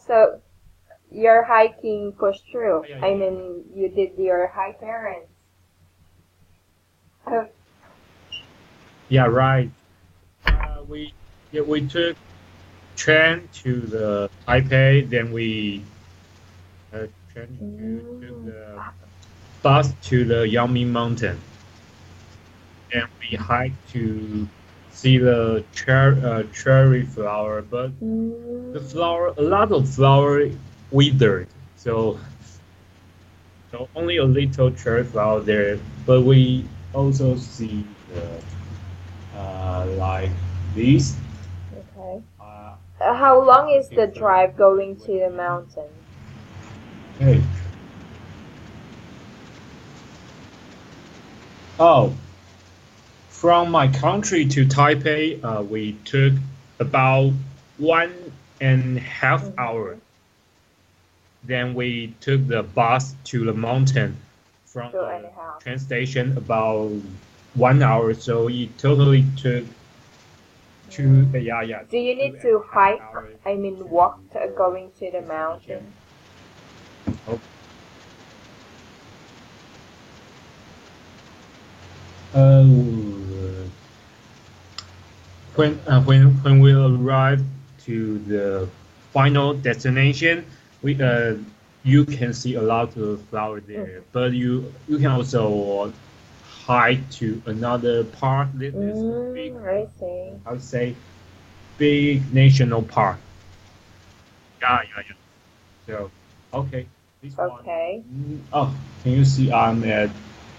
So your hiking pushed through. Yeah, I yeah, mean, you did your hike errands. Oh, yeah, right. We yeah, we took train to the Taipei, then we train to took mm, the bus to the Yangming Mountain, and we hiked to see the cherry flower. But the mm, flower, a lot of flower withered, so only a little cherry flower there. But we also see the like this. okay. Uh, How long is the different drive going to with the me. mountain? Hey. Oh, from my country to Taipei, we took about 1.5 hours. Mm-hmm. Then we took the bus to the mountain from Two and the a half. train station about 1 hour. So it totally took two, Mm. yeah, yeah, Do you two need and to a half hike? hours I mean, to walk the going to the destination. mountain? Oh, uh, when we arrive to the final destination, we you can see a lot of flower there, Mm-hmm. but you can also hike to another park. This is a big, I see. I would say, big national park. Yeah, yeah, yeah. So, okay, this one. Okay. Oh, can you see? I'm at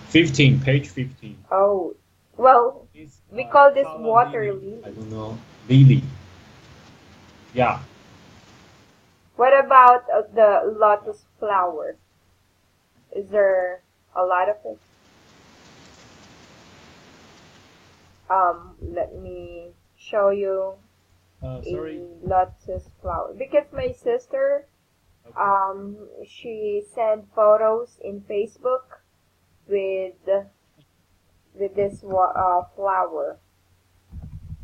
15, page 15. Oh, well, It's we call this Calla water lily. I lily. don't know, lily. Yeah. What about the lotus flower? Is there a lot of it? Let me show you Sorry. a lotus flower because my sister, Okay. she sent photos in Facebook with this flower.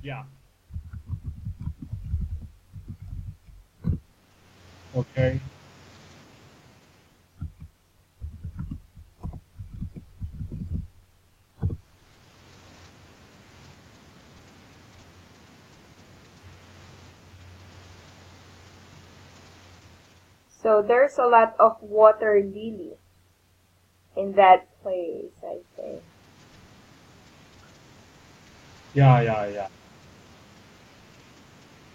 Yeah. Okay. So there's a lot of water lily in that place, I think. Yeah, yeah, yeah,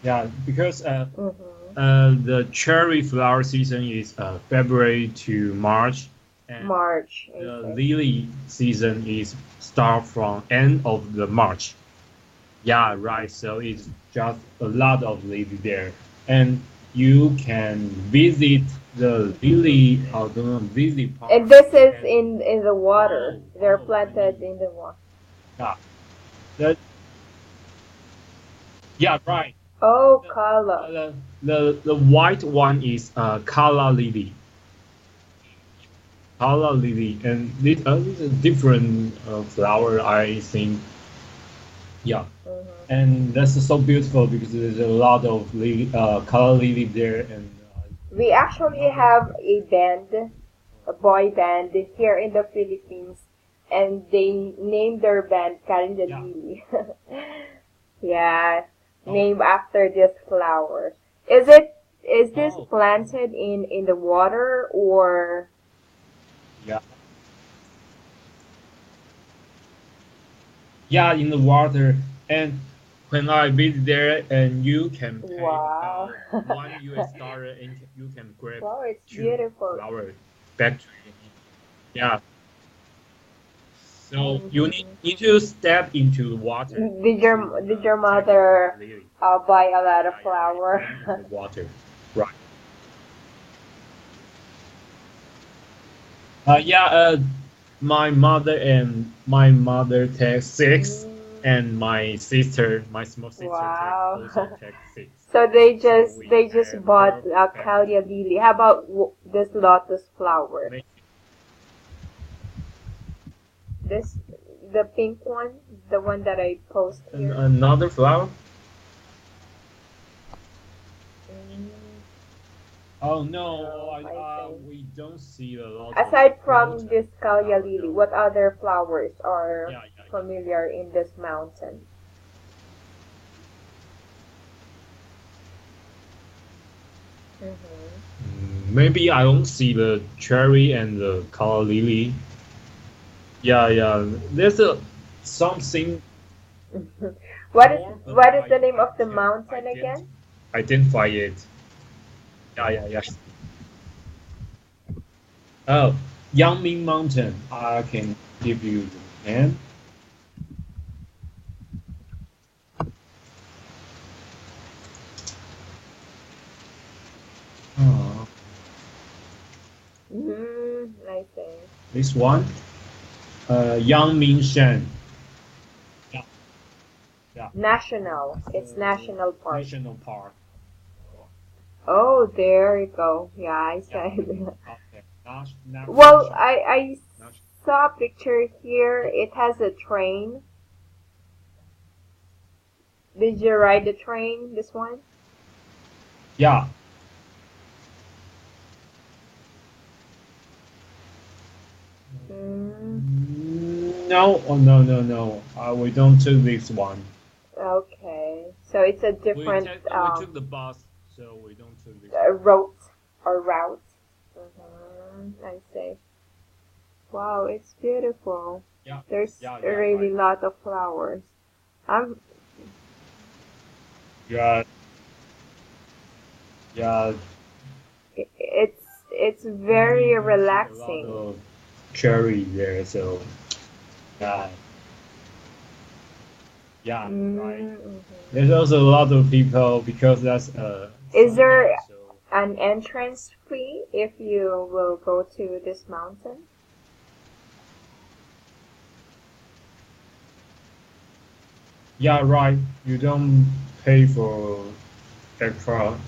yeah. Because Mm-hmm. the cherry flower season is February to March, and March, I the think. lily season is start from end of the March. Yeah, right. So it's just a lot of lily there, and you can visit the lily, the lily And park, this is and in the water. They're I planted mean, in the water. yeah, that, yeah, right. Oh, The, color. the white one is Kala lily. Kala lily, and this is a different flower, I think. Yeah, Hmm. and that's so beautiful because there's a lot of lily, Kala lily there, and We actually another have a band, a boy band here in the Philippines, and they named their band Karinda yeah. Lily. Yeah, Oh, named after this flower. Is this oh, planted in the water or yeah, yeah, in the water. And when I visit there, and you can pay wow? about $1, and you can grab Wow, it's two beautiful. flowers back to your home. Yeah. So you Hmm. need to step into the water to Did your check the mother lily. buy a lot of Yeah, yeah, right. flower? Land in the water. Right. Yeah. My mother takes six, Mm, and my small sister take wow. also takes six. So So we they just have bought four a packets. Calia lily. How about this lotus flower? Maybe This the pink one, the one that I post here. another flower. Mm, Oh no, No, I see. we don't see a lot of Aside from mountain this Calia flower. lily, No. what other flowers are Yeah, yeah, yeah. familiar in this mountain? Mm-hmm. Maybe I don't see the cherry and the color lily. Yeah, yeah. There's a something What is more, but what is the name I of the can't mountain again? identify it. Yeah, yeah, yeah. Oh, Yangming Mountain. I can give you the name. Oh, I see. this one. Yangming Shan. Yeah, yeah. National. It's It's a National Park. national park. Oh, there you go. Yeah, I Yeah. said. Okay. Well, National. I National. saw a picture here. It has a train. Did you ride the train? This one? Yeah. Mm, No, oh no, no, no. We don't took this one. okay. So it's a different We took the bus, so we don't took this one. route or route. I see. Wow, it's beautiful. Yeah, There's yeah, a yeah, really right. lot of flowers. I'm Yeah, yeah. it's We very we see a lot relaxing. of cherry there, so yeah, yeah, right. Mm-hmm. There's also a lot of people because that's Is sunny there day, so an entrance fee if you will go to this mountain? yeah, right. You don't pay for extra.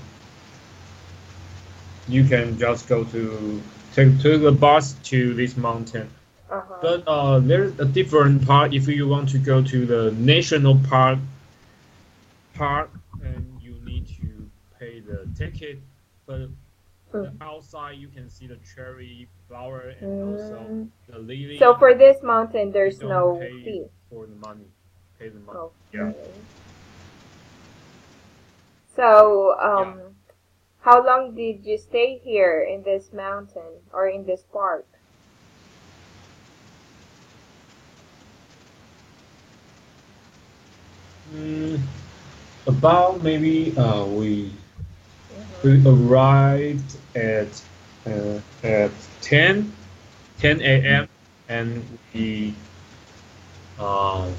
You can just go to take the bus to this mountain. Uh-huh. But there's a different part if you want to go to the national park, and you need to pay the ticket. But the Mm. outside you can see the cherry flower and also Mm. the So lily. for this mountain, You there's don't no pay fee. for the money. Pay the money. Yeah, Okay. So, yeah. how long did you stay here in this mountain or in this park? Mm, about maybe we Mm-hmm. arrived at 10 a.m. and we uh,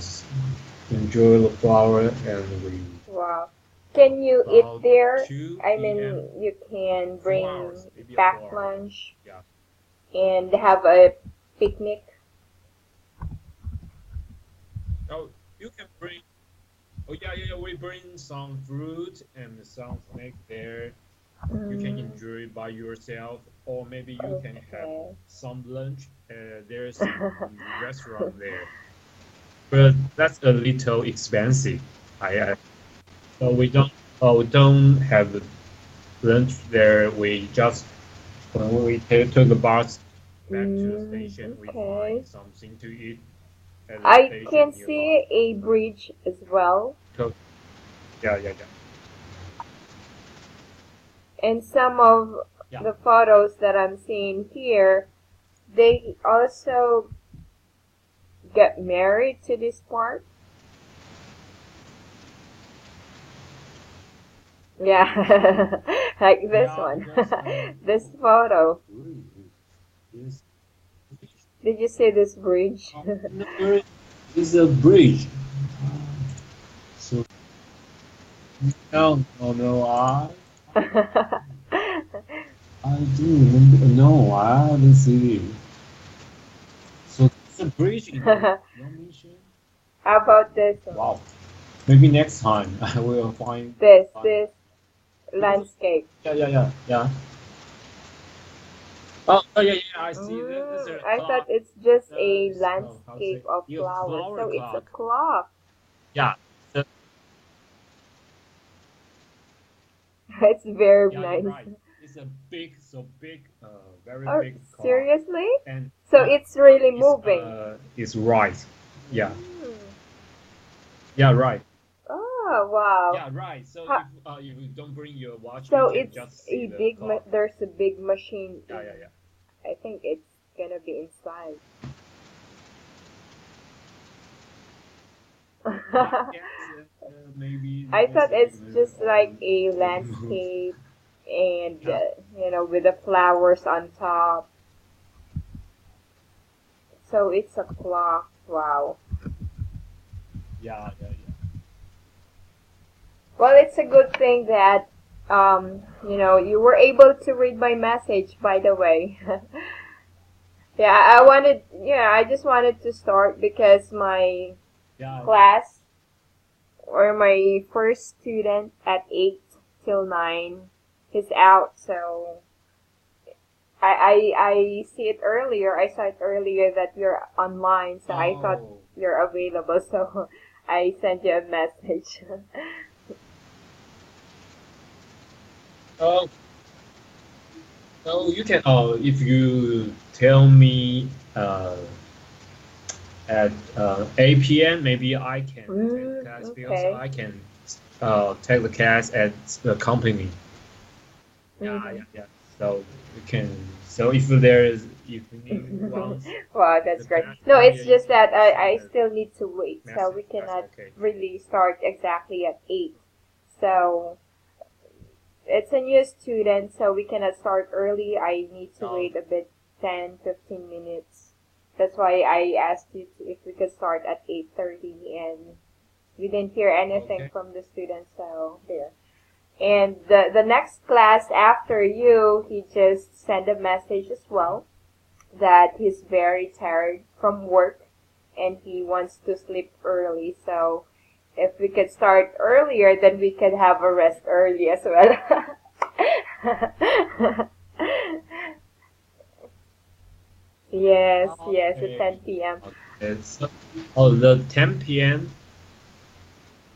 enjoy the flower and we Wow. Can you eat about there? 2 I p.m. mean, you can 4 hours, bring maybe a back 4 hour. lunch Yeah. and have a picnic. Oh, you can bring. Oh yeah, yeah, yeah. We bring some fruit and some snack there. You can Mm, enjoy by yourself, or maybe you can have okay. some lunch. There's some restaurant there, but that's a little expensive. I so we don't have lunch there. We just when we took the bus back to the station, we Okay. find something to eat at the I can station nearby. see a bridge as well. So, yeah, yeah, yeah, And some of yeah. the photos that I'm seeing here, they also get married to this park. Yeah, like this Yeah, one. because This photo. this Did you see this bridge? no, there is a bridge. So no, no, no, I do remember. No, I haven't seen it. So it's a bridge in your mission. How about this one? Wow. Maybe next time I will find This because landscape. yeah, yeah, yeah, yeah. Oh yeah, yeah. I see. There's a I thought clock. it's just a This how to landscape say? of Yeah, flowers. flower So it's a clock. clock. Yeah. So, It's very yeah, you're nice. right. it's a big, so big, very Oh, big car, seriously? and So it's really it's moving. it's right. Yeah, Mm. yeah, right. Oh, wow. Yeah, right. So Ha if you don't bring your watch, you so can it's just see a the car. there's a big machine Yeah, in, yeah, yeah. I think it's gonna be inside. I guess maybe I thought there's a big it's movie just or like a big move. landscape and, Yeah, with the flowers on top. So it's a clock. Wow. yeah, yeah, yeah. Well, it's a good thing that, you were able to read my message, by the way. Yeah, I just wanted to start because my Yeah, class or my first student at 8 till 9 is out, so I see it earlier. I saw it earlier that you're online, so I thought oh, you're available, so I sent you a message. oh, so you can. Oh, if you tell me at 8 p.m., maybe I can take the class because Okay. I can take the class at the company. Yeah, Mm-hmm. yeah, yeah. So you can. So if there is evening ones, Wow, the that's great. class No, it's earlier, you just can that send I the still need to wait, so message. we That's cannot okay. really start exactly at 8. So it's a new student, so we cannot start early. I need to Oh, wait a bit, 10-15 minutes. That's why I asked you if we could start at 8:30, and we didn't hear anything okay. from the students, so there. And the next class after you, he just sent a message as well that he's very tired from work and he wants to sleep early. So if we could start earlier, then we could have a rest early as well. Yes, yes, at Okay. 10 p.m. Okay. So, oh, the 10 p.m.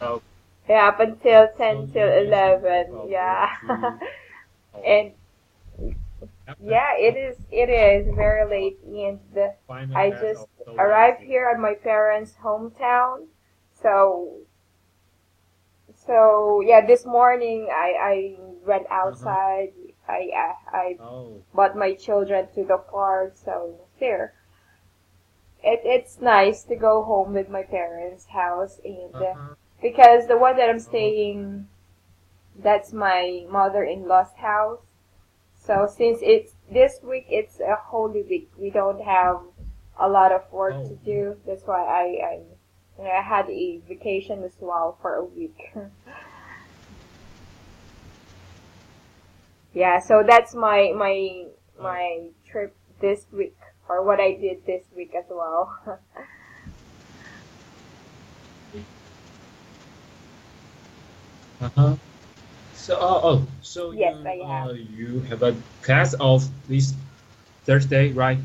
Oh, Yeah, up until so 10 till you mentioned you 11. going Yeah. to oh, And after yeah, it is very uh, late, and final I class just of so arrived Wednesday. here at my parents' hometown. So So yeah, this morning I went Uh-huh. outside. I Oh, brought my children to the park. So there, it's nice to go home with my parents' house, and uh-huh. because the one that I'm Oh, staying, that's my mother-in-law's house. So since it's this week, it's a holy week. We don't have a lot of work to oh. do. That's why I had a vacation as well for a week. Yeah, so that's Oh. my trip this week, or what I did this week as well. Uh-huh. So, so Yes, I have. you have a class of this Thursday, right?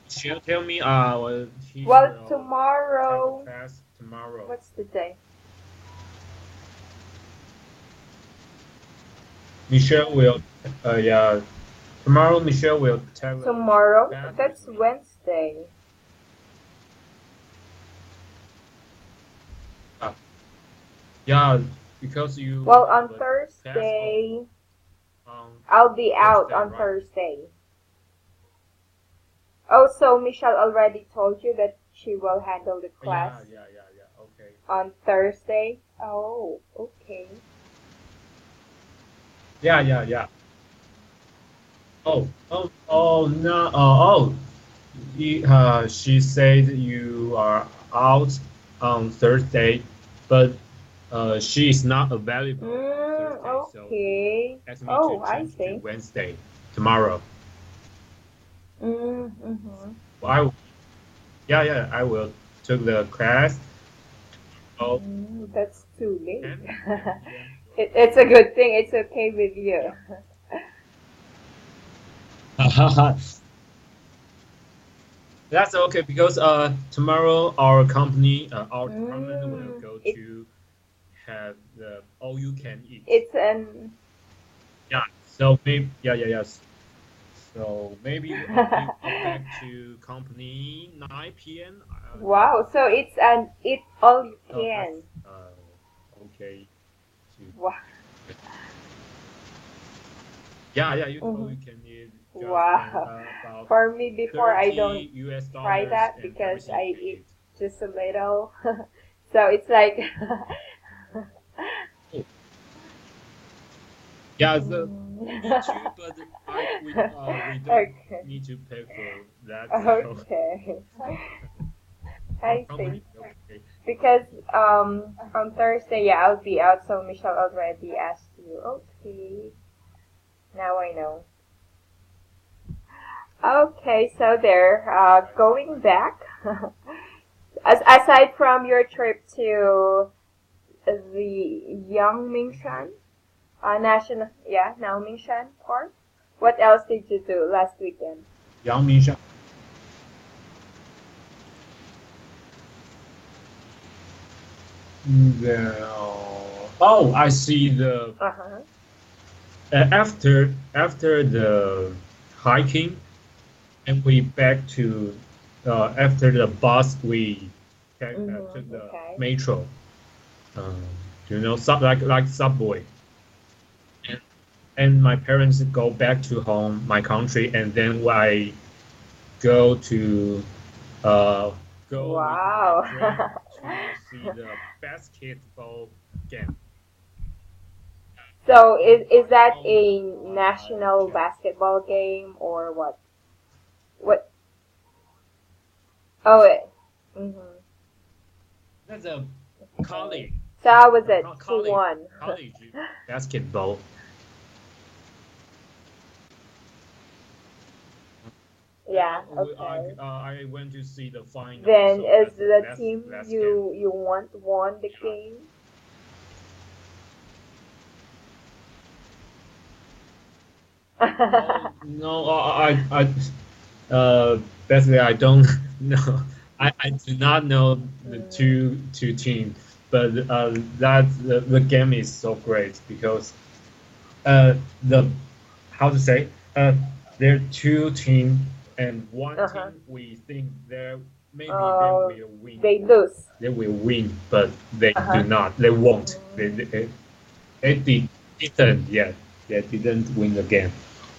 She'll tell me, well, he Well, will have a tomorrow, class tomorrow. what's the day? Michelle will, yeah, tomorrow Michelle will tell the Tomorrow? class with That's me. Wednesday. Uh, yeah, because you Well, have on a class Thursday, on I'll be out Thursday, on right? Thursday. Oh, so Michelle already told you that she will handle the Yeah, class yeah, yeah, yeah. Okay. on Thursday? Oh, okay. Yeah, yeah, yeah. Oh, no. She said you are out on Thursday, but she is not available on Thursday, so he Okay. asked me to Oh, I change to see. Wednesday, tomorrow. Mm-hmm. Yeah, yeah, I will took the class. Oh, That's too late. 10 p.m. It's a good thing. It's okay with you. Yeah. That's okay because tomorrow our department will Mm, go it to have the all you can eat. it's an Yeah. So maybe yes. So maybe we are back to company 9 p.m. Wow. So it's an eat all you That's can. okay. To, Wow. you can eat just Wow. about For me, before I don't 30 US try dollars that and because everything I you can eat eat. just a little. So it's like, Oh, yeah, me too, mm. but we don't Okay. need to pay for that. So Okay. I see. company okay. Because on Thursday, yeah, I'll be out, so Michelle already asked you. Okay. Now I know. Okay, so there. Going back, aside from your trip to the Yangmingshan, National, yeah, Naomingshan Park, what else did you do last weekend? Yang Mingshan. Oh, I see the Uh huh. after the hiking and we back to after the bus we took Mm-hmm. the Okay. metro. Um, like subway. And, and my parents go back to home, my country, and then I go to uh, go with my Wow. friend to see the basketball game. So And is right that now, a I national check. basketball game or what? What? Oh, it. Mm-hmm. That's a Okay. college, So how was it? Who college, won? college basketball. Yeah. I Okay. I went to see the final, Then so is that's the the team last game. you want won the Yeah. game? Oh no, basically I don't know. I do not know the Mm, two teams, but that the game is so great because the how to say there are two teams and one uh-huh. team we think maybe Oh, they lose. they will win, but they do Uh-huh. not. They won't. Mm. They didn't yet. They didn't win the game.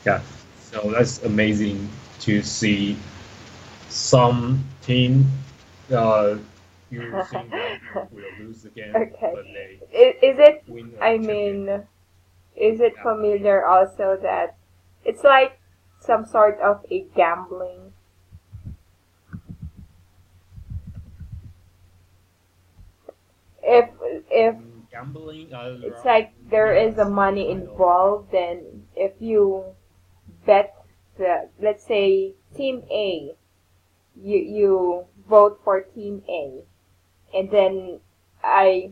Yeah. So that's amazing to see some team. Uh, you think that you will lose the game, Okay. but they Is it, win a I champion. mean, is it Yeah. familiar also that it's like some sort of a gambling? If if Gambling. it's like there is a Yes, money I know that. involved, then if you bet the, let's say, team A, you vote for team A, and then I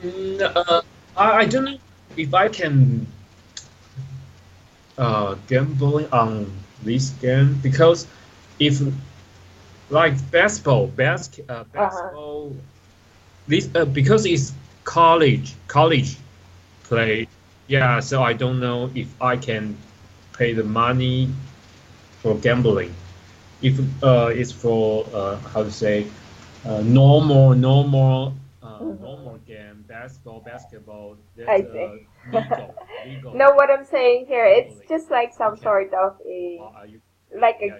Mm, uh, I don't know if I can gambling on this game because if like uh-huh. basketball this because it's college play. Yeah, so I don't know if I can pay the money for gambling. If it's for how to say normal Hmm. game basketball there's I a see. legal Know what I'm saying here? It's gambling. just like You some can sort of a, are you like yeah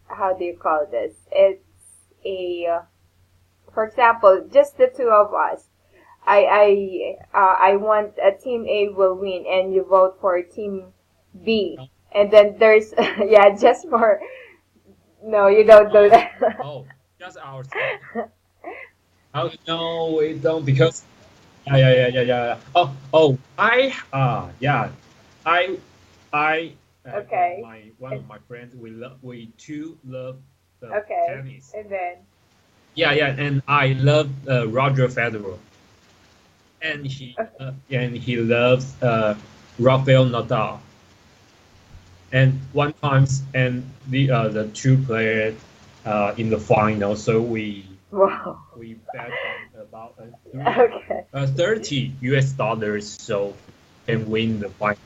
a, how do you call this? It's a, for example, just the two of us. I want a team A will win, and you vote for team B, yeah. and then there's yeah, just for no, you don't do Oh, that. oh, just ourselves. Oh no, we don't because yeah. I I and Okay, my one of my friends we too love the okay, tennis. and then And I love Roger Federer, and he loves Rafael Nadal. And one times and the two players in the final, so Wow. We bet on about Okay. $30 so can win the final.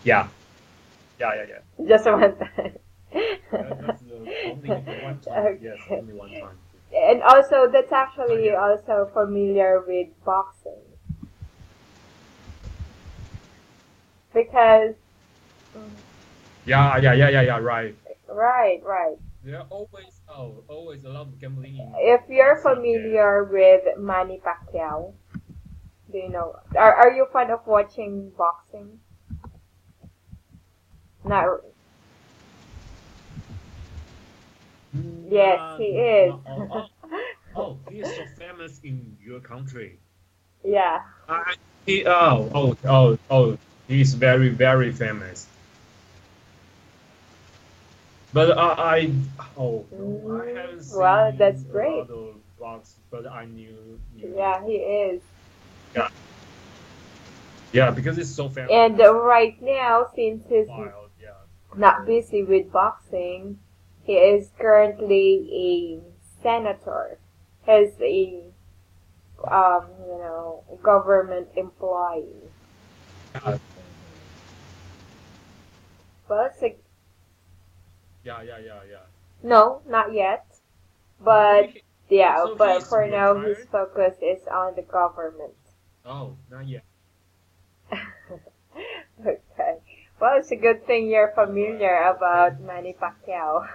Yeah, yeah. Just one time. That's the only one time. Yes, Okay. only one time. And also, that's actually Yeah. also familiar with boxing because, mm, Yeah. Right. right. There are always a lot of gambling in If you're boxing there. familiar with Manny Pacquiao, do you know? Are you fond of watching boxing? Not. Yes, he is. No, he is so famous in your country. Yeah. He, he's very famous. But no, I haven't Well, that's seen a great. lot of box, but I knew him. Yeah, he is. Yeah, yeah, because it's so famous. And right now, since he's Wild, yeah. not busy with boxing, he is currently a senator. He's a government employee. Yeah, But yeah. no, not yet. Oh, But yeah, so he but is for now, his retired? focus is on the government. Oh, not yet. Okay. Well, it's a good thing you're Right. familiar Okay. about Manny Pacquiao.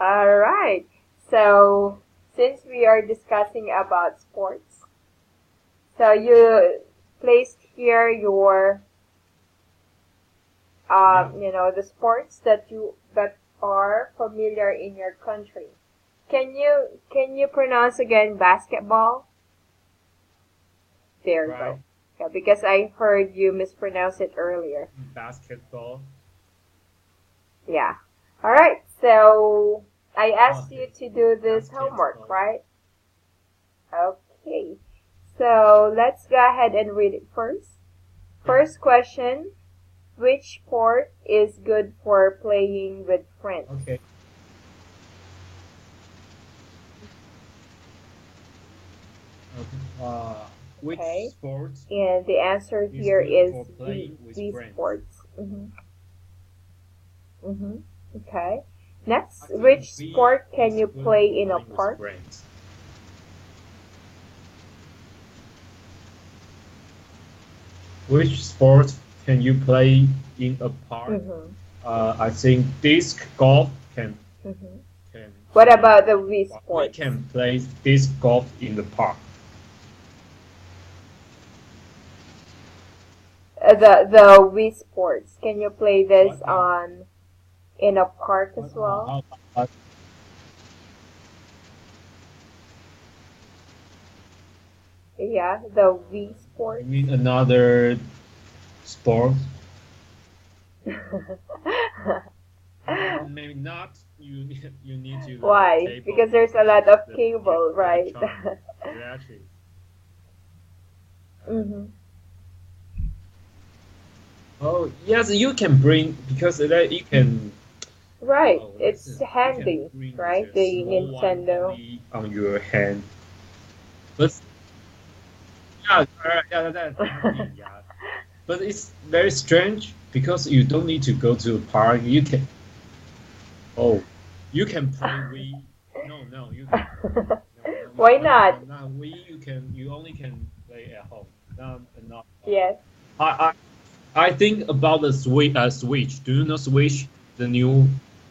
All right. So, since we are discussing about sports, so you placed here your, Yeah. the sports that are familiar in your country. Can you pronounce again basketball? There you Right. go. Yeah, because I heard you mispronounce it earlier. Basketball. Yeah. All right. So I asked you Okay. to do this homework, Basketball. right? Okay. So let's go ahead and read it first. Yeah. First question, which sport is good for playing with friends? Okay. Okay. Which Okay. sport And the answer is here good is for playing with V friends? sports. Mm-hmm. Okay. Next, I think which V sport can is you good play for in a playing with park? friends. Which sport can you play in a park? Mm-hmm. I think disc golf Mm-hmm. can What play about the in Wii the park. We Sports? can play disc golf in the park. The Wii Sports. Can you play this What now? on in a park What, as well? Yeah, the Wii you Sports. mean another sport? Maybe not. You need to the Why? cable Because there's a lot of the cable, right? electric. hmm Oh yes, you can bring because you can. Right. Oh, It's you can handy, bring right? the The small one Nintendo. only on your hand. But that's handy. Yeah, but it's very strange because you don't need to go to a park. You can oh, you can play Wii. No, you Why not? not Wii. You only can play at home. Not. Yes. I I think about the Switch. Do you know Switch? The new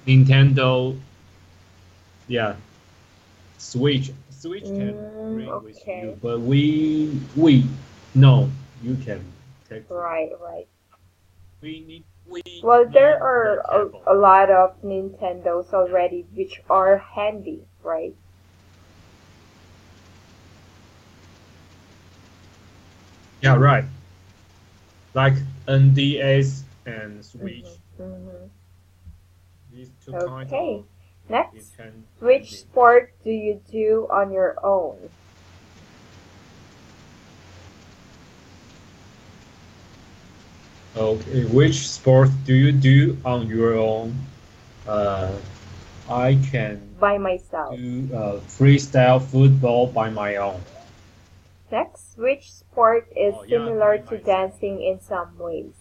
Nintendo, yeah, Switch can bring with you, Okay. but we no, you can take it. Right. We Well, there need are the cable. a lot of Nintendos already which are handy, right? Yeah, right. Like NDS and Switch. hmm These two kinds Okay. of Next, Nintendo. which sport do you do on your own? Okay, which sport do you do on your own? Uh, I can by myself. do freestyle football by my own. Next, which sport is Oh yeah, similar by to myself. dancing in some ways?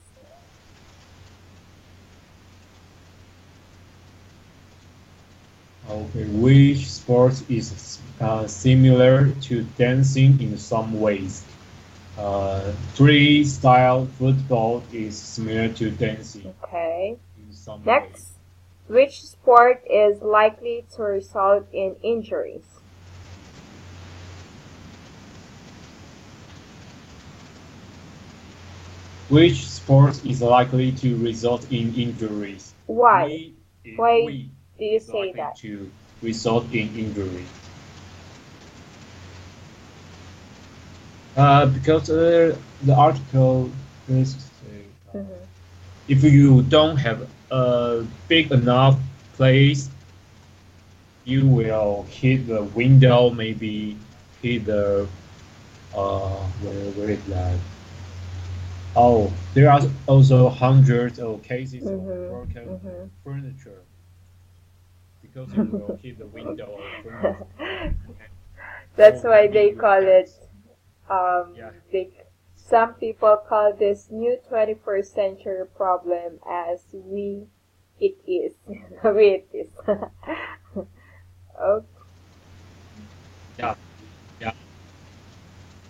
Okay, which sport is similar to dancing in some ways? Freestyle football is similar to dancing Okay. in some ways. Next, which sport is likely to result in injuries? Which sport is likely to result in injuries? Why? We, Why we do you is say likely that? to result in injury. Because the article is say, Mhm. if you don't have a big enough place, you will hit the window, maybe hit the where is that? Oh, there are also hundreds of cases of Mhm. broken Mhm. furniture because you will hit the window of furniture, That's or why maybe they your call it. hands. Yeah, They, some people call this new 21st century problem as we it is. We it is. Okay. yeah, yeah.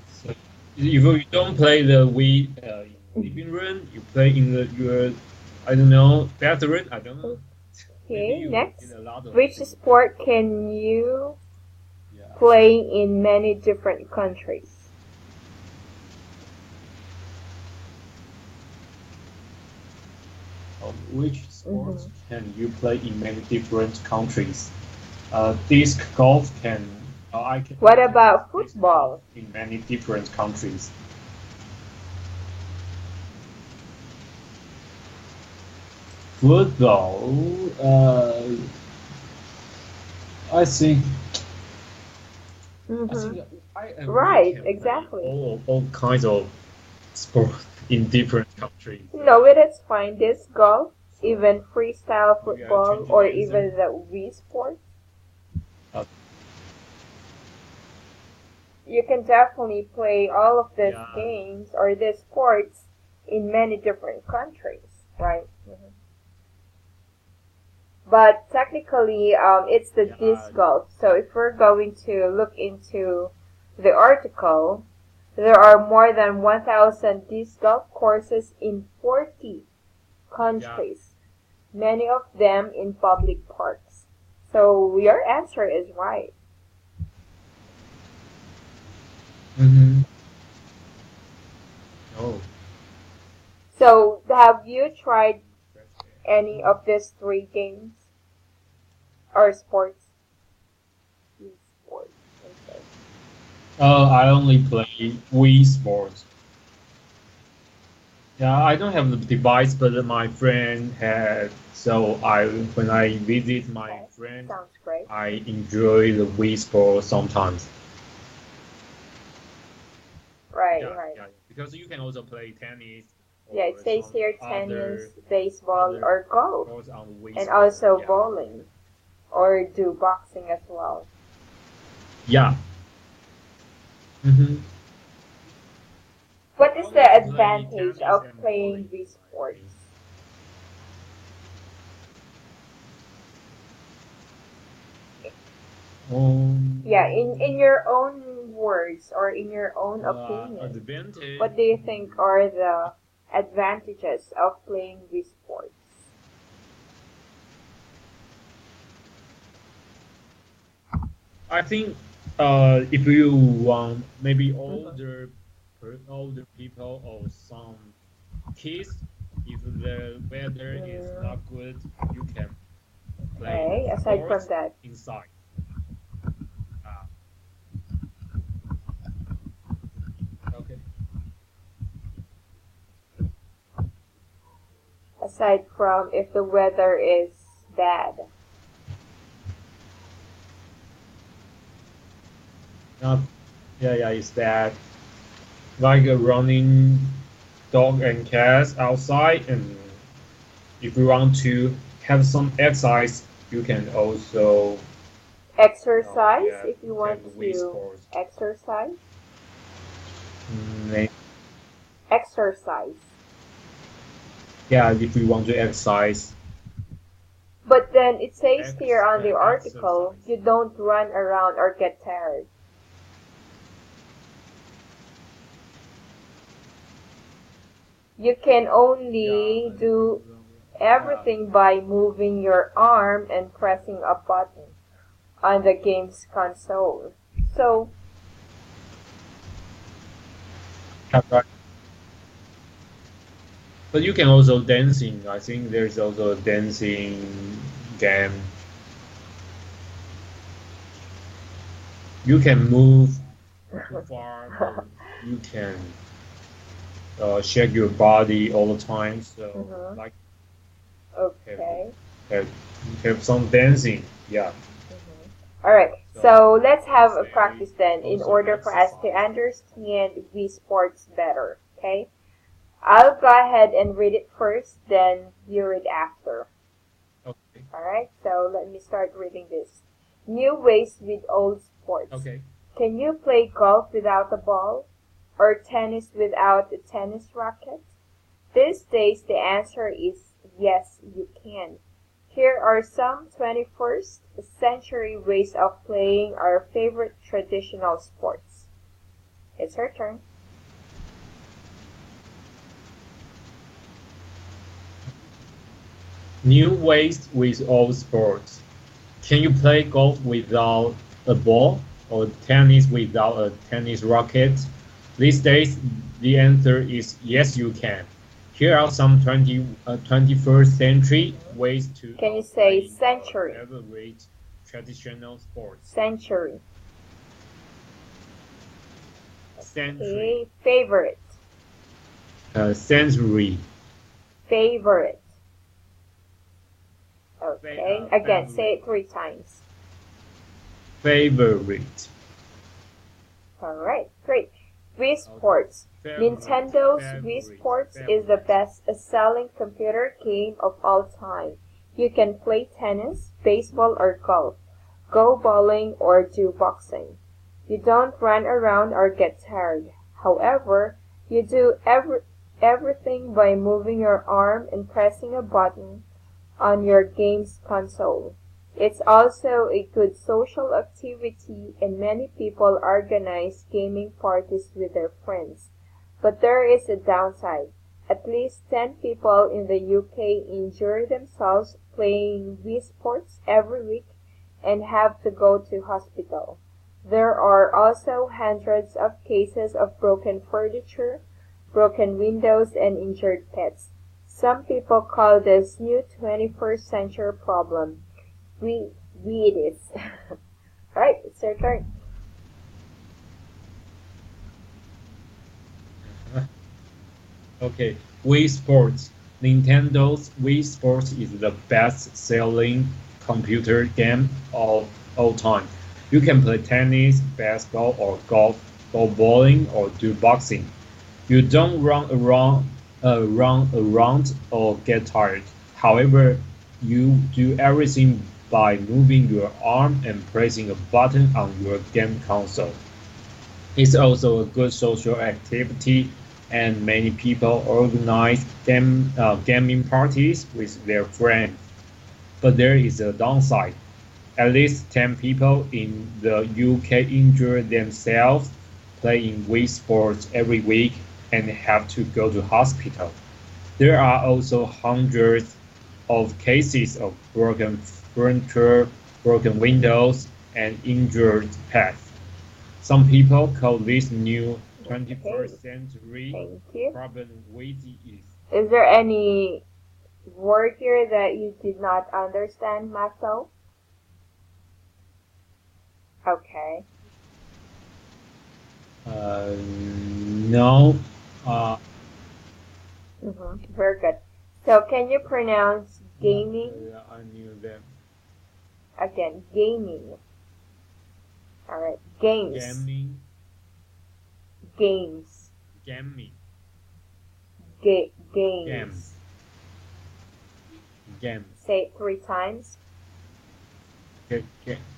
So if you don't play the Wii in living room, you play in the your I don't know bathroom. I don't know. Maybe Okay, you will hit next. a lot of Which things. sport can you Yeah. play in many different countries? Which Hmm. sports can you play in many different countries? Disc golf can. I can What also play about disc golf football? in many different countries. Football. I think. I Hmm. think we Right, can play exactly. all kinds of sports in different countries. No, it is fine. Disc golf, So even freestyle maybe I football, change or the answer. even the Wii sports. Uh, You can definitely play all of these yeah, games or these sports in many different countries, right? Mhm. But technically, it's the yeah, disc golf. So if we're going to look into the article, there are more than 1,000 disc golf courses in 40 yeah. countries, many of them in public parks. So your answer is right. Mm-hmm. Oh, So have you tried that's any good. of these three games or sports? Sports, okay. I only play Wii Sports. Yeah, I don't have the device, but my friend had. So when I visit my Okay, friend, sounds great. I enjoy the Wii Sports sometimes. Right, Yeah, right. yeah, because you can also play tennis Yeah, it or says some here other tennis, baseball, other or golf, sports on Wii and Sport. also Yeah, bowling, or do boxing as well. yeah. Mm-hmm. What I is the only play advantage tennis of and playing bowling. these I think. sports? Yeah, in Um, your own words or in your own opinion, advantage. what do you think are the advantages of playing these sports? I think if you want maybe Hmm. older people or some kids, if the weather is Mm, not good, you can play okay, aside from sports that. inside. Uh, okay. Aside from if the weather is bad. Not, yeah, yeah, it's that like a running dog and cats outside, and if you want to have some exercise You can also Exercise yeah, if you you can want Wii to Sports. exercise. Mm, Exercise. yeah, if you want to exercise, But then it says here on the article, exercise. you don't run around or get tired. You can Yeah, only do yeah. everything by moving your arm and pressing a button on the game's console. So, Yeah, right. But you can also dancing. I think there's also a dancing game. You can move too far, but you can shake your body all the time. So mhm, like have, okay. have have some dancing. Yeah. Mhm. All right. So So let's let's have a say practice then in also order for us to exercise. understand Wii Sports better. Okay. I'll go ahead and read it first, then you read after. Okay. All right. So let me start reading this. New ways with old sports. Okay. Can you play golf without a ball? Or tennis without a tennis racket? These days the answer is yes, you can. Here are some 21st century ways of playing our favorite traditional sports. It's her turn. New ways with all sports. Can you play golf without a ball or tennis without a tennis racket? These days, the answer is yes, you can. Here are some 21st century Mhm. ways to Can you say playing our century? favorite traditional sports. Century. Century, Okay. Favorite. century, Favorite. Okay. Again, say favorite, it 3 times. favorite, Alright, great. Wii okay, Sports. favorite, Nintendo's Wii favorite, Sports is the favorite. best selling computer game of all time. You can play tennis, baseball, or golf, go bowling, or do boxing. You don't run around or get tired. However, you do everything by moving your arm and pressing a button on your game's console. It's also a good social activity and many people organize gaming parties with their friends. But there is a downside. At least 10 people in the UK injure themselves playing Wii Sports every week and have to go to hospital. There are also hundreds of cases of broken furniture, broken windows, and injured pets. Some people call this new 21st century problem. We it is. Alright, it's your turn. Okay, Wii Sports. Nintendo's Wii Sports is the best-selling computer game of all time. You can play tennis, basketball, or golf, go bowling, or do boxing. You don't run around or get tired. However, you do everything by moving your arm and pressing a button on your game console. It's also a good social activity, and many people organize gaming parties with their friends. But there is a downside. At least 10 people in the UK injure themselves playing Wii Sports every week and have to go to hospital. There are also hundreds of cases of broken furniture, broken windows, and injured pets. Some people call this new Okay, 21st century thank you. problem with is. Is there any word here that you did not understand, Maso? Okay. No, uh, Very good. So can you pronounce gaming? I knew them. Again, gaming. Alright, games. Gaming, Games. gaming, Games. games, games. Say it 3 times.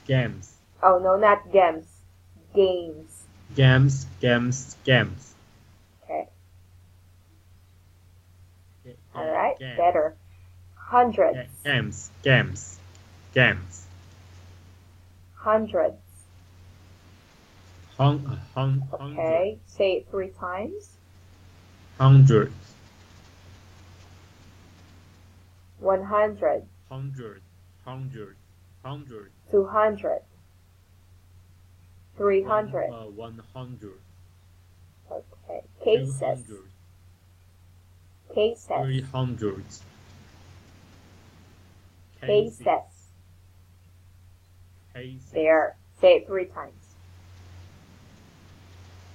Games. Oh no, not games. Games. Games. Okay. All right. Games. Better. Hundreds. Games. Hundreds. Hundred. Okay. Say it 3 times. Hundred. 100. Hundred. 200. 300. 100. Okay. 200. Cases. 300. Cases. Cases. There. Say it 3 times.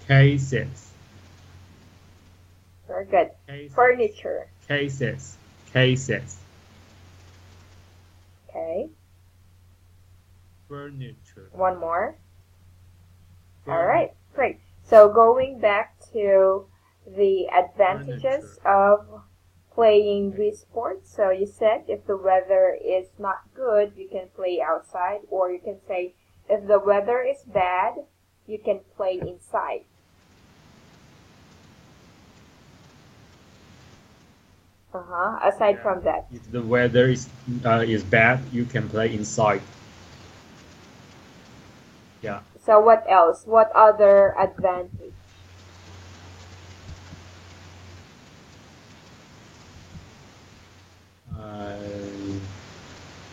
Cases. Very good. Cases. Furniture. Cases. Okay. Furniture. One more. All right. Great. So going back to the advantages of playing these sports. So you said if the weather is not good, you can play outside, or you can say if the weather is bad, you can play inside. Aside from that. If the weather is bad, you can play inside. Yeah. So what else? What other advantage?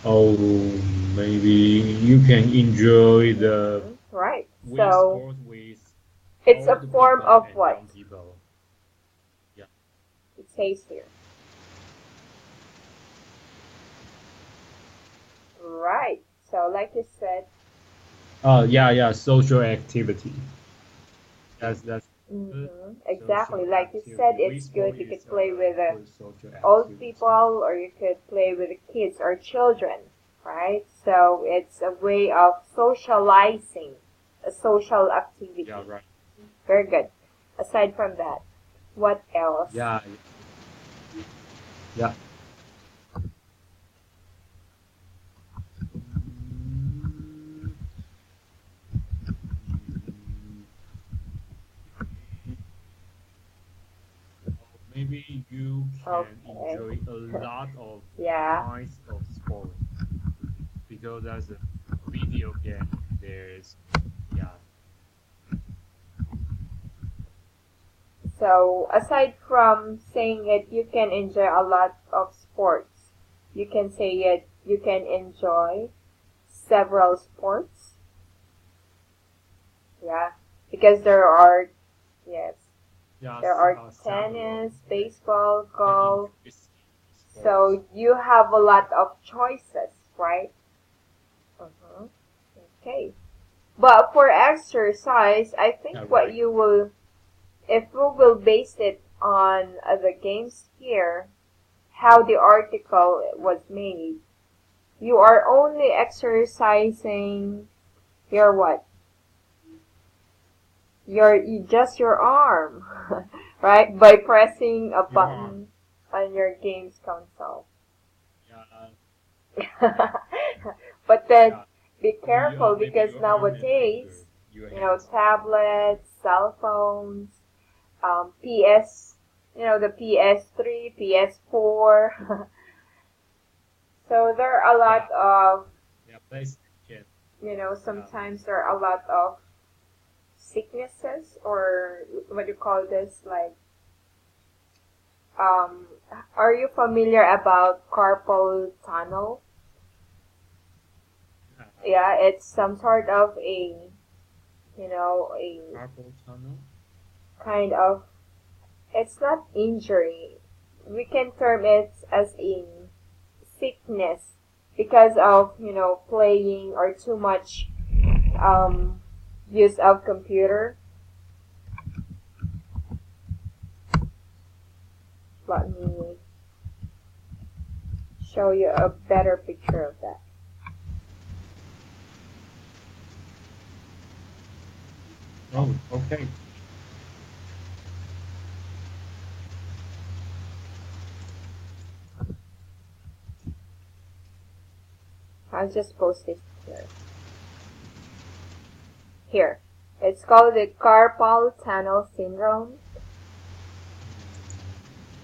Oh, maybe you can enjoy the right. so sport with it's a form of what? Yeah. It says here. Right. So like you said. Yeah, social activity. That's exactly. Like you said, it's good. You could play with old people, or you could play with the kids or children, right? So it's a way of socializing, a social activity. Yeah, right. Very good. Aside from that, what else? Yeah. Maybe you can enjoy a lot of kinds of sport because as a video game, there's So aside from saying it, you can enjoy a lot of sports. You can say it. You can enjoy several sports. Yeah, because there are there are tennis, baseball, golf. So you have a lot of choices, right? Okay. But for exercise, I think what you will, if we will base it on the games here, how the article was made, you are only exercising your what? Just your arm, right? By pressing a button on your games console. But then be careful because nowadays, tablets, cell phones, PS, the PS3, PS4. So there are a lot of, sometimes there are a lot of sicknesses, or what do you call this, like, are you familiar about carpal tunnel? Yeah, it's some sort of a carpal tunnel. Kind of, it's not injury. We can term it as a sickness because of, playing or too much use of computer. Let me show you a better picture of that. Oh, okay. I'll just post it here. here. It's called the carpal tunnel syndrome.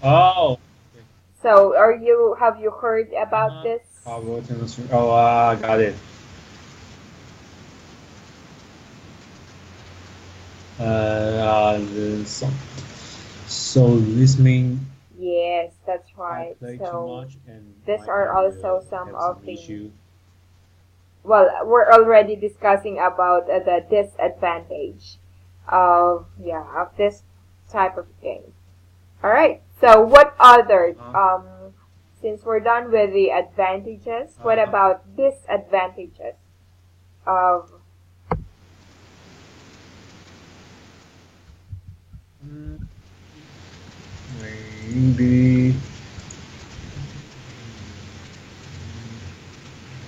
Oh. So, have you heard about this? Oh, got it. So this means Yes, that's I right. play too So, much and these my are hand also will some have of some the, issue. well, we're already discussing about the disadvantage of, yeah, of this type of game. All right. So, what other, since we're done with the advantages, what about disadvantages of, Mm, Maybe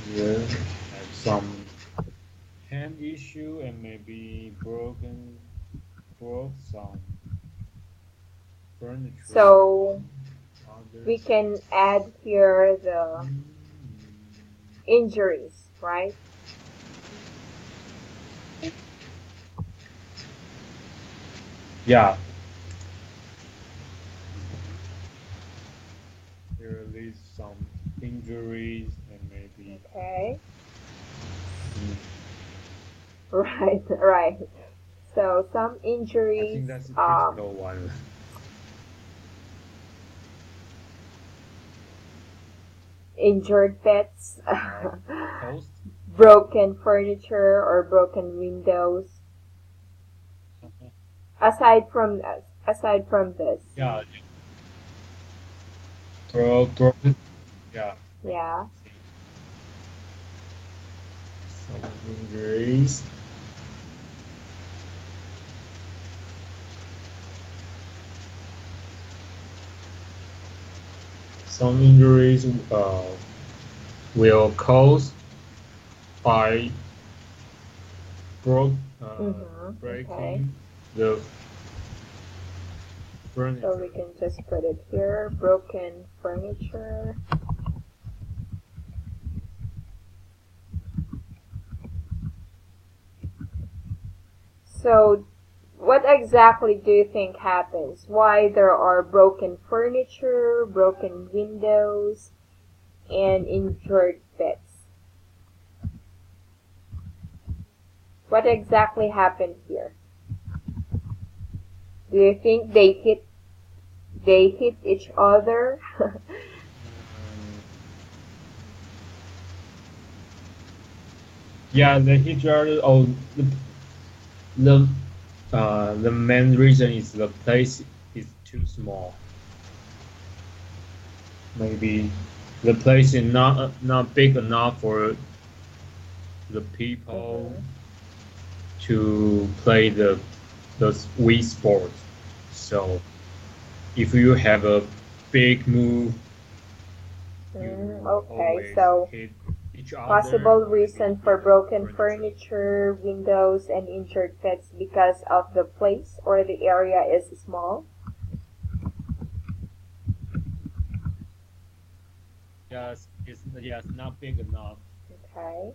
yeah, have some hand issue and maybe broke some furniture. so we Others. can add here the Mm, injuries, right? Yeah, there is some injuries and maybe Okay. mm, Right, right. So some I injuries, think that's a critical one. injured pets, Like cost. broken furniture or broken windows. Aside from aside from this, Yeah, broken. Yeah, broken. yeah. Some injuries. Some injuries will cause by broke Okay. breaking the So we furniture. can just put it here, broken furniture. So what exactly do you think happens? Why there are broken furniture, broken windows, and injured pets? What exactly happened here? Do you think they hit each other? Yeah, the hitcher. Oh, the the main reason is the place is too small. Maybe the place is not big enough for the people Mhm. to play the Wii sport. So if you have a big move, you Okay, always so hit each other, possible maybe reason for even the broken furniture. furniture, windows, and injured pets because of the place or the area is small. Yes, it's not big enough. Okay.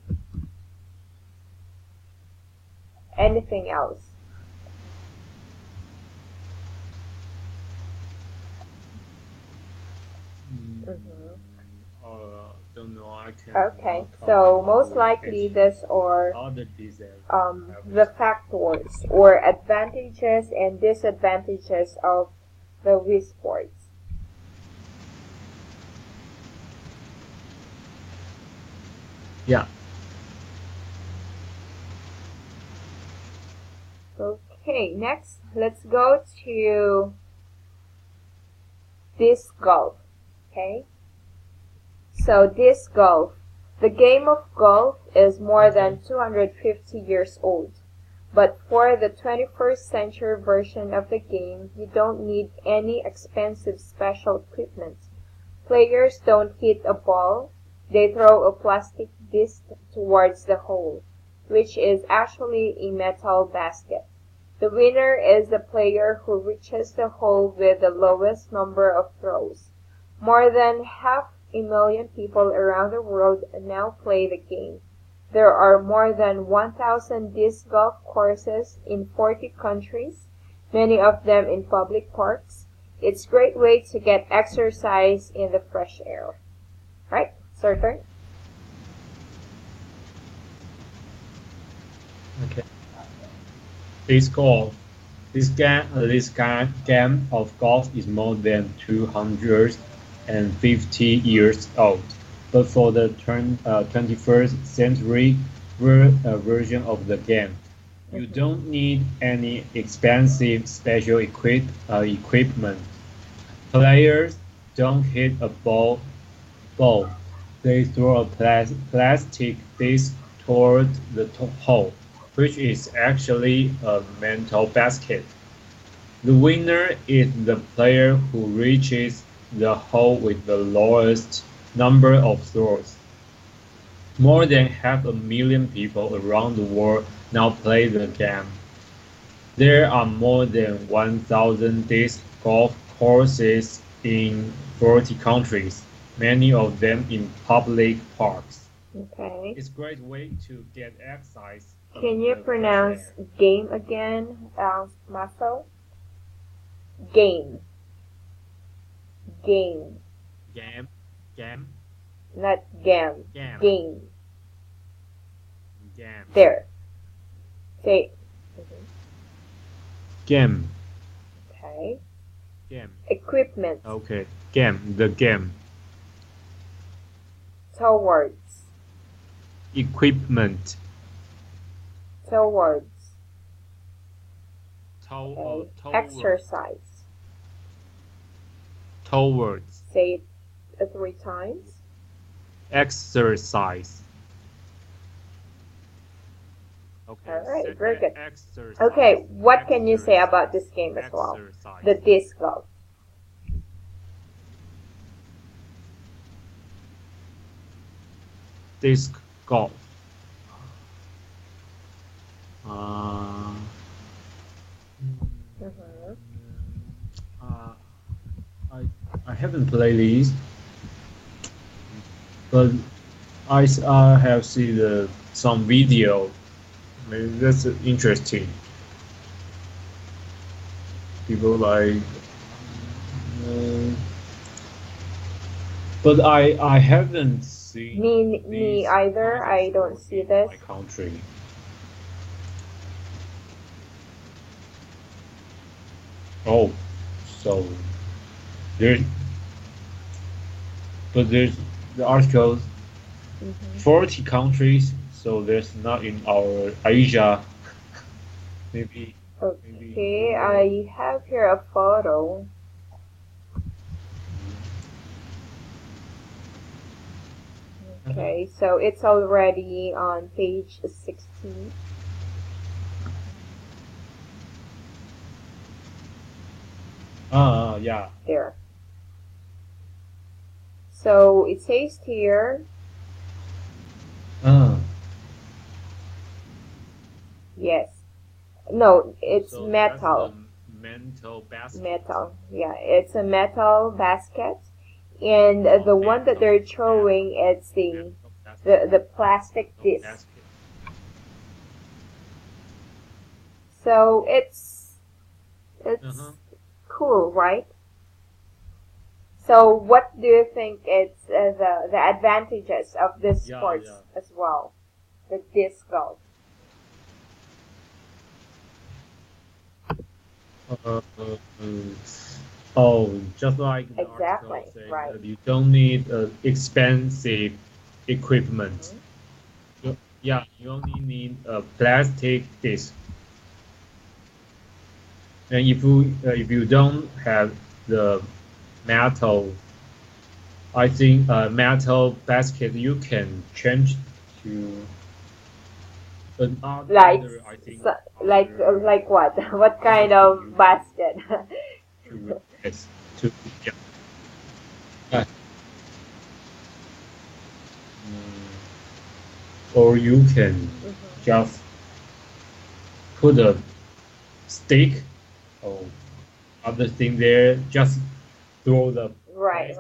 Anything else? Mm, hmm don't know. I Okay, cannot come so up most with likely any these are other disadvantages. the factors or advantages and disadvantages of the Wii Sports. Yeah. Okay, next let's go to disc golf. Okay, so disc golf. The game of golf is more Okay. than 250 years old. But for the 21st century version of the game, you don't need any expensive special equipment. Players don't hit a ball, they throw a plastic disc towards the hole, which is actually a metal basket. The winner is the player who reaches the hole with the lowest number of throws. More than 500,000 people around the world now play the game. There are more than 1,000 disc golf courses in 40 countries, many of them in public parks. It's a great way to get exercise in the fresh air. Right? Sir turn. Okay. Disc golf. This game of golf is more than 250 years old, but for the 21st century version of the game, you don't need any expensive special equipment. Players don't hit a ball. They throw a plastic disc toward the hole, which is actually a mental basket. The winner is the player who reaches the hole with the lowest number of throws. More than 500,000 people around the world now play the game. There are more than 1,000 disc golf courses in 40 countries, many of them in public parks. Okay. It's a great way to get exercise. Can you pronounce game again, Maso? Game. Game. Game. Game. Not gam. Game. Game. Game. There. Say. Game. Okay. Game. Equipment. Okay. Game. The game. Towards. Equipment. Towards. Towards. Exercise. Towards. Say it 3 times. Exercise. Okay. All right, very good. Exercise. Okay, what can you say about this game as well? Exercise. The disc golf. Disc golf. I haven't played these, but I have seen some video. Maybe that's interesting. People like, but I haven't seen. Me either. I don't see this. My country. Oh, so there's the article 40 countries, so there's not in our Asia. Maybe. Okay, I have here a photo. Okay, so it's already on page 16. Yeah. There. So it says here. Yes. No, it's So metal. Mental basket. Metal. Yeah, it's a metal basket, and the one that they're throwing it's the plastic disc. Basket. So it's cool, right? So what do you think it's the advantages of this sports as well? The disc golf. Just like the Exactly, article said, right. You don't need expensive equipment. You only need a plastic disc. And if you don't have the metal, I think metal basket you can change to another. I think like what? What kind of basket? yes, to yeah. Or you can just put a stick or other thing there. Just throw the right.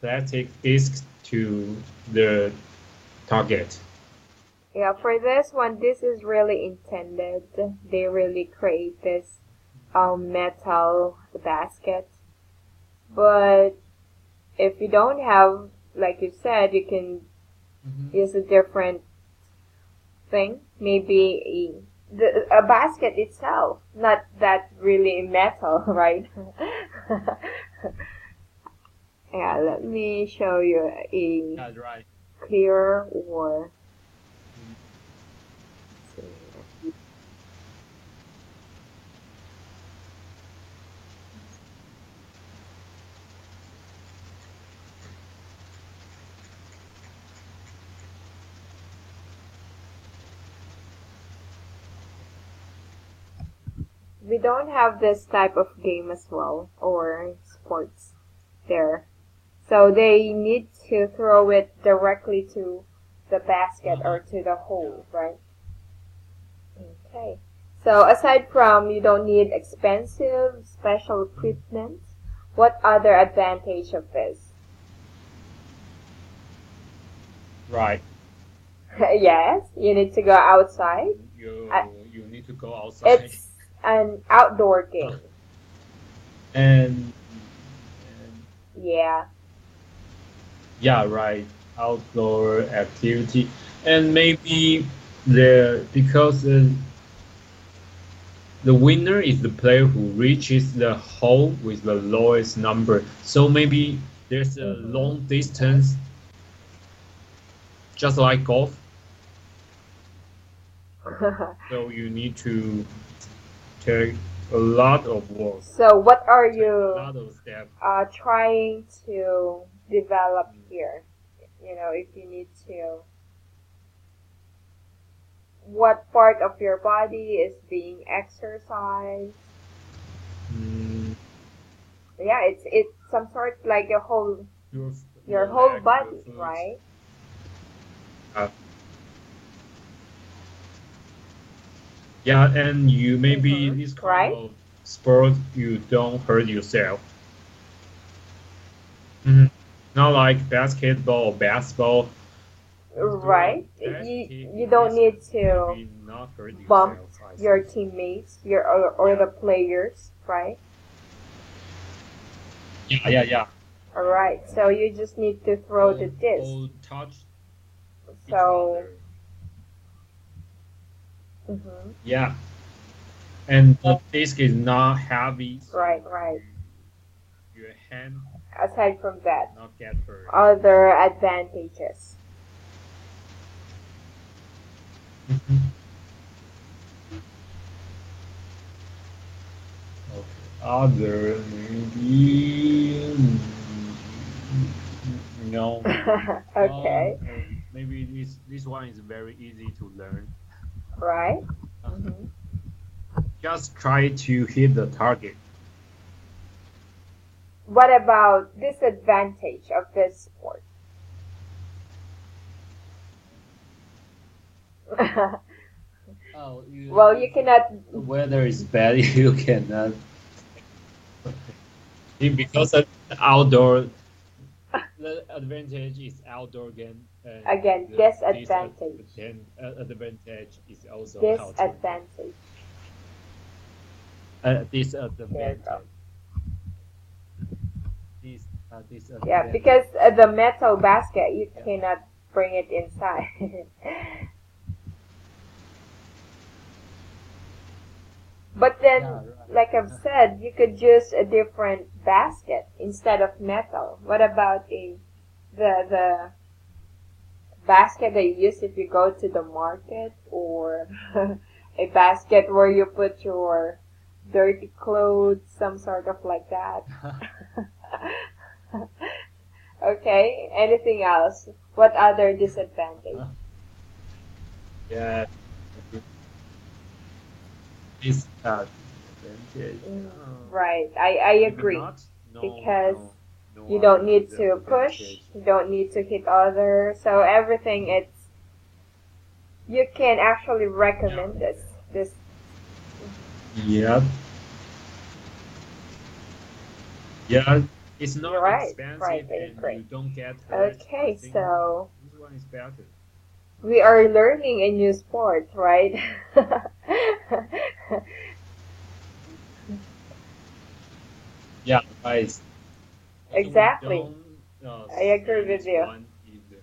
plastic disc to the target. Yeah, for this one, this is really intended. They really create this metal basket. But if you don't have, like you said, you can use a different thing. Maybe a basket itself, not that really metal, right? Yeah, let me show you a That's right. clear or we don't have this type of game as well or sports there. So they need to throw it directly to the basket or to the hole, right? Okay. So aside from you don't need expensive special equipment, what other advantage of this? Right. Yes, you need to go outside. You Uh, you need to go outside. It's an outdoor game. and, and Yeah. yeah, right. Outdoor activity, and maybe because the winner is the player who reaches the hole with the lowest number. So maybe there's a Mm-hmm. long distance, just like golf. So you need to take a lot of work, So what are take a you lot of steps. trying to develop here? You know, if you need to, what part of your body is being exercised? Mm, Yeah, it's some sort like your your your whole leg, your body, foot. right? Uh, yeah, and you maybe Mm-hmm. this kind Right? of sport you don't hurt yourself. Mhm. Not like basketball or basketball. The Right. best tip You in don't this need is to maybe not hurt bump yourself, I your think. teammates, or Yeah. the players, right? Yeah. All right. So you just need to throw the disc. All touch each So, other. mm-hmm. Yeah. And the disc is not heavy, Right, so right. your hand Aside from will that, not get hurt. other advantages. Mhm. Okay. Other maybe no. Okay. Maybe this one is very easy to learn. Right. Uh, Mm-hmm. Just try to hit the target. What about disadvantage of this sport? Oh, Well, you cannot. the weather is bad. You cannot because of the outdoor. The advantage is outdoor game, and Again, the disadvantage. advantage is also outdoor game. Disadvantage. There you go. Disadvantage. Yeah, Disadvantage. because the metal basket, you Yeah. cannot bring it inside. But Yeah. then, Right. like I've said, you could use a different basket instead of metal. What about the basket that you use if you go to the market, or a basket where you put your dirty clothes, some sort of like that? Okay, anything else? What other disadvantage? Yeah. Disadvantage. Mm, right, I Maybe agree. not. No. Because No. No you don't other need to push, disadvantage. you don't need to hit others, so everything you can actually Yeah. recommend this. Yep. Yeah, it's You're not right, right, expensive I and agree. you don't get hurt. I Okay, think so this one is better. We are learning a new sport, right? Yeah, right. Also, we Exactly. don't I agree see with this you. one either.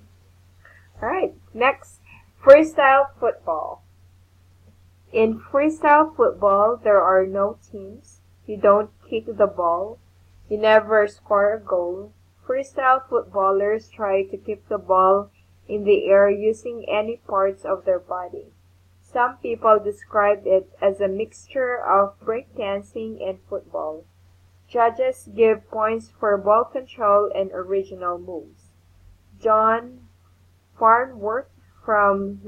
All right, next, freestyle football. In freestyle football, there are no teams. You don't kick the ball. You never score a goal. Freestyle footballers try to keep the ball in the air using any parts of their body. Some people describe it as a mixture of breakdancing and football. Judges give points for ball control and original moves. John Farnworth from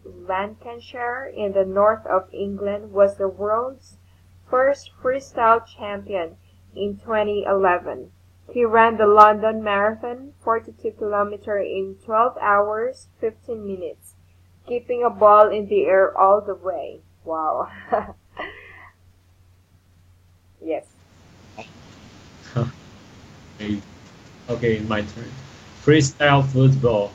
Lancashire in the north of England was the world's first freestyle champion in 2011. He ran the London Marathon, 42 kilometers in 12 hours, 15 minutes, keeping a ball in the air all the way. Wow. Yes. Okay, okay, my turn. Freestyle football.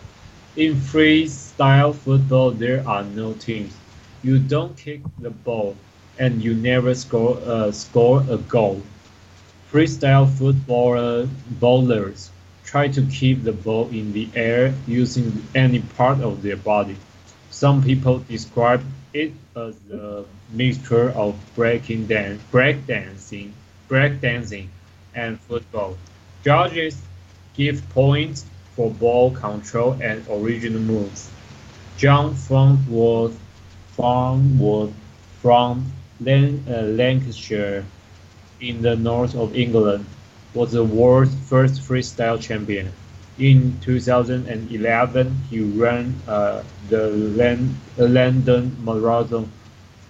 In freestyle football, there are no teams. You don't kick the ball, and you never score a goal. Freestyle footballer bowlers try to keep the ball in the air using any part of their body. Some people describe it as a mixture of breakdancing, and football. Judges give points for ball control and original moves. John Farnworth from Lancashire in the north of England, was the world's first freestyle champion. In 2011, he ran the London Marathon,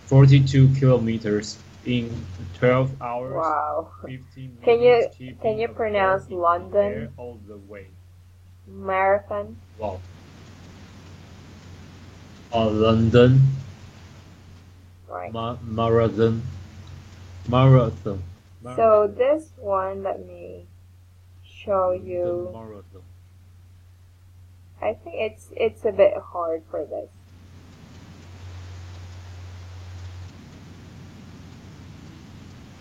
42 kilometers in 12 hours, Wow. 15 Can minutes, you keeping a ball pronounce in the air London all the way. Marathon? Wow. London Right. Marathon. Marathon. So Marathon. this one, let me show London you. Marathon. I think it's a bit hard for this.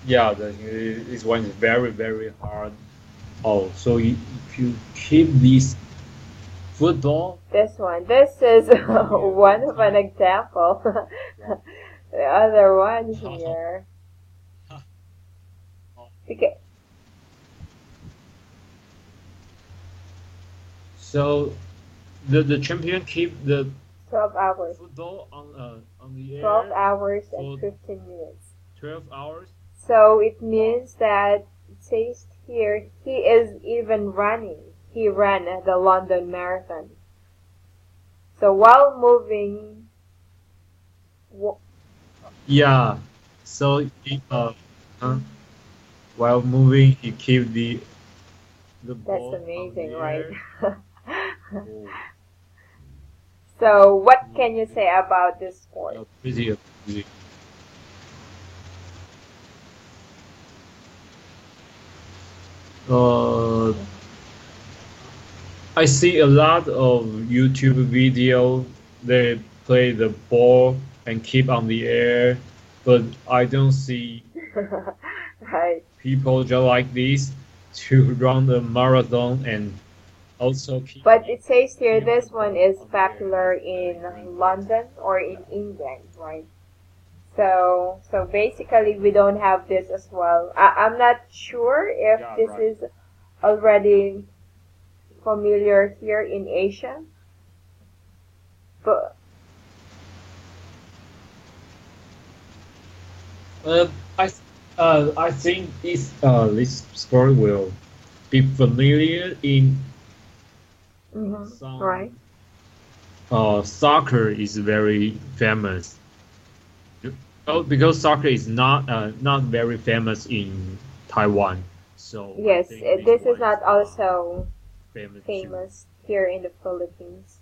Yeah, this one is very, very hard. Oh, so if you keep this football, This one. This is the one of an time. example. Wow. The other one here. Okay. So the champion keep the 12 hours. football on the 12 air hours and for 15 minutes. 12 hours. So it Wow. means that it says here he is even running. He ran the London Marathon. So while moving, Yeah. So uh, while moving, you keep the that's ball on amazing, the right? air. Oh, So what yeah, can you say about this sport? pretty amazing. Uh, I see a lot of YouTube video. They play the ball and keep on the air, but I don't see Right. people just like this to run the marathon and also But it says here keep the this one ball is on the air. popular That's in very great. London or in England, right? So basically we don't have this as well. I'm not sure if Yeah, this right. is already familiar here in Asia, but Uh, I I think this sport will be familiar in right. some soccer is very famous. Oh, because soccer is not very famous in Taiwan, so I Yes, think this this is one is not also famous too. famous here in the Philippines.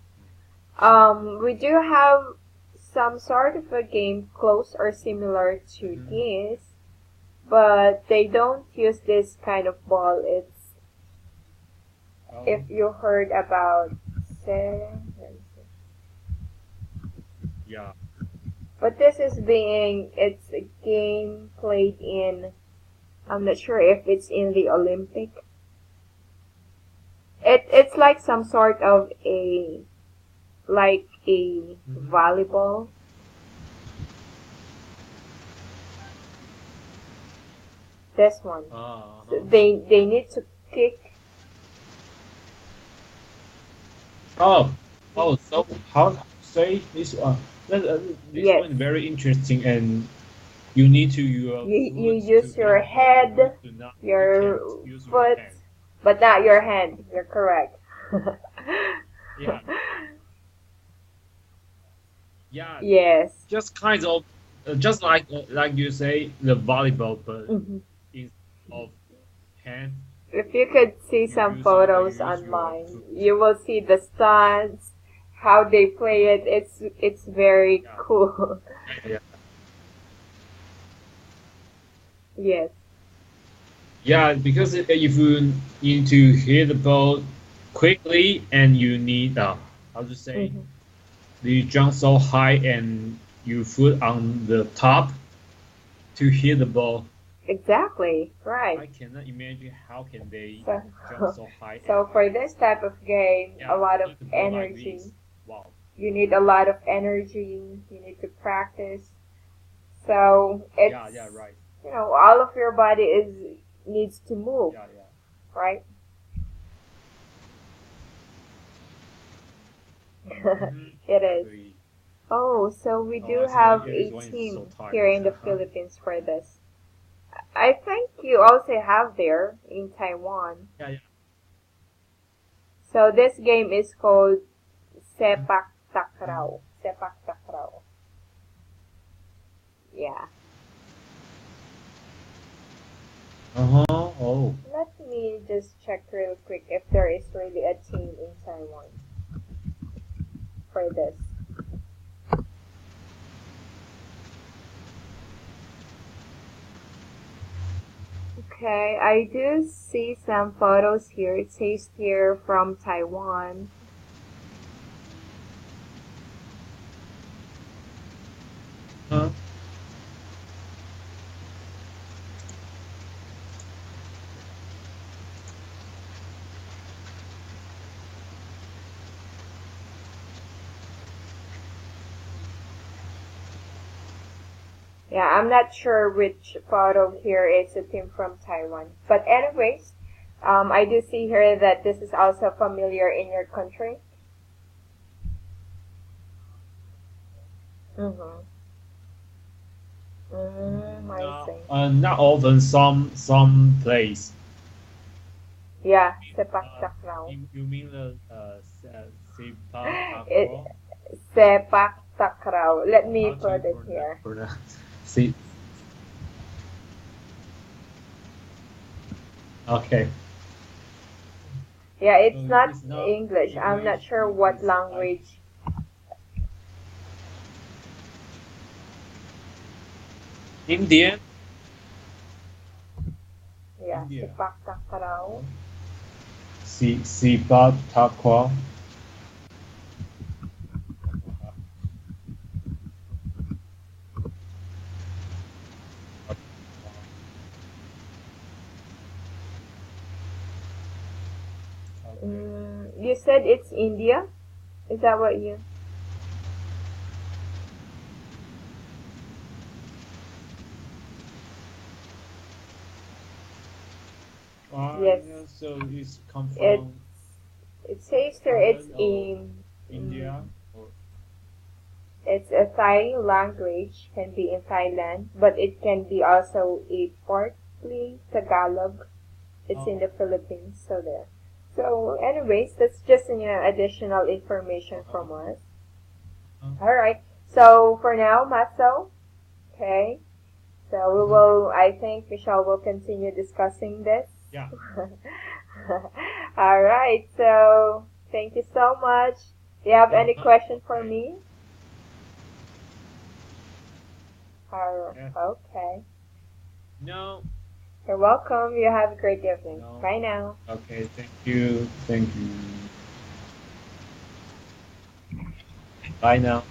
We do have some sort of a game close or similar to Hmm. this, but they don't use this kind of ball. It's Oh, if you heard about say, let me see. yeah. But this is being, it's a game played in, I'm not sure if it's in the Olympic. It's like some sort of like a Hmm. volleyball. This one. So Uh-huh. they need to kick. Oh, oh. So how to say this one? This Yes. one is very interesting, and you need to your You foot to use hit your the ball. You head, do not. You can't your use your foot, hand. but not your hand. You're correct. Yeah, yeah. Yes. Just kind of, just like you say, the volleyball, but Mhm. instead of hand, If you could see some you photos use your online, foot. you will see the stunts, how they play it. It's very Yeah, cool. yeah, Yes. yeah. Because if you need to hit the ball quickly, and you need how to say, Hmm. you jump so high and you foot on the top to hit the ball. Exactly. Right. I cannot imagine how can they So, jump so high and so for this type of game, a yeah, lot of hit the ball like energy. this. Wow. You need a lot of energy. You need to practice. So Yeah, it's, yeah, right. all of your body is needs to move, Yeah, yeah. right? Mm-hmm. It is. Agree. Oh, so we Oh, do I see that have a everyone is so team here tired. in the Philippines for this. I think you also have there in Taiwan. Yeah, yeah. So this game is called Sepak Takraw. Sepak Takraw. Yeah. Uh-huh. Oh. Let me just check real quick if there is really a team in Taiwan for this. Okay, I do see some photos here. It says here from Taiwan. Huh? Yeah, I'm not sure which photo here is a team from Taiwan. But anyways, I do see here that this is also familiar in your country. Mm-hmm. I No, see. not often. Some place. Yeah, sepak takraw. You mean the sepak It takraw? sepak takraw. Let me How to put it here. pronounce? See. Okay. Yeah, So it's not it's not English. I'm not English. sure what It's like language. Indian. Yeah, India. sepak takraw. Sepak takraw. Okay. You said it's India? Is that what you? Yes. Yeah, so it's come It from it says there it's Thailand or in. India or It's a Thai language, can be in Thailand, but it can be also a partly Tagalog. It's in oh, the Philippines, so there. So, anyways, that's just additional information uh-huh, from us. uh, All right. So for now, Maso, okay. So we mhm. will. I think Michelle will continue discussing this. Yeah. All right. So thank you so much. Do you have any Uh-huh. question for Okay. me? Yeah. Okay. No. You're welcome. You have a great evening. No. Bye now. Okay. Thank you. Thank you. Bye now.